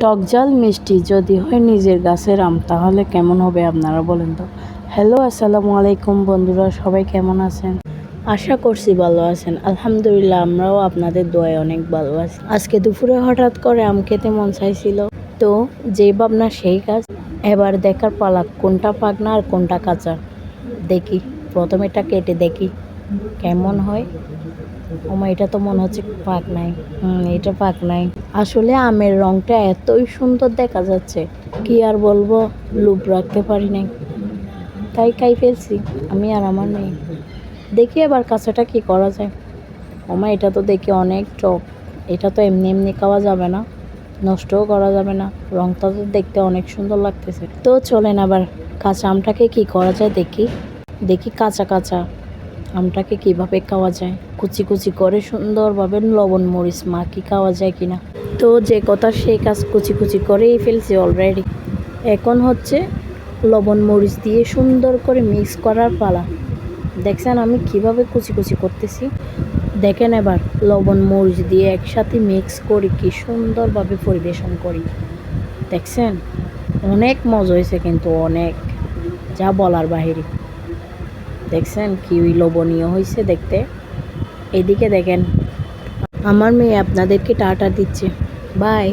টক ঝাল মিষ্টি যদি হয় নিজের গাছের আম তাহলে কেমন হবে আপনারা বলেন তো। হ্যালো, আসসালামু আলাইকুম বন্ধুরা, সবাই কেমন আছেন? আশা করছি ভালো আছেন। আলহামদুলিল্লাহ, আমরাও আপনাদের দোয়ায় অনেক ভালো আছি। আজকে দুপুরে হঠাৎ করে আম খেতে মন চাইছিল, তো যে ভাবনা সেই কাজ। এবার দেখার পালা কোনটা পাকনা আর কোনটা কাঁচা। দেখি, প্রথমে এটা কেটে দেখি কেমন হয়। ওমা, এটা তো মনে হচ্ছে পাক নাই। এটা পাক নাই। আসলে আমের রংটা এতই সুন্দর দেখা যাচ্ছে, কি আর বলবো, লোভ রাখতে পারি নাই, তাই খাই ফেলছি আমি আর আমার মেয়ে। দেখি এবার কাঁচাটা কি করা যায়। ওমা, এটা তো দেখি অনেক টক। এটা তো এমনি এমনি খাওয়া যাবে না, নষ্টও করা যাবে না। রংটা তো দেখতে অনেক সুন্দর লাগতেছে। তো চলেন আবার কাঁচা আমটাকে কি করা যায় দেখি। দেখি কাঁচা কাঁচা আমটাকে কিভাবে খাওয়া যায়, কুচি কুচি করে সুন্দরভাবে লবণ মরিচ মাখি খাওয়া যায় কিনা। তো যে কথা সেই কাজ, কুচি কুচি করেই ফেলছি অলরেডি। এখন হচ্ছে লবণ মরিচ দিয়ে সুন্দর করে মিক্স করার পালা। দেখছেন আমি কিভাবে কুচি কুচি করতেছি। দেখেন এবার লবণ মরিচ দিয়ে একসাথে মিক্স করি কি সুন্দরভাবে পরিবেশন করি। দেখছেন অনেক মজা হয়েছে, কিন্তু অনেক, যা বলার বাহিরে। দেখছেন কি লোভনীয় হয়েছে দেখতে। এদিকে দেখেন আমার মেয়ে আপনাদেরকে টাটা দিচ্ছে। বাই।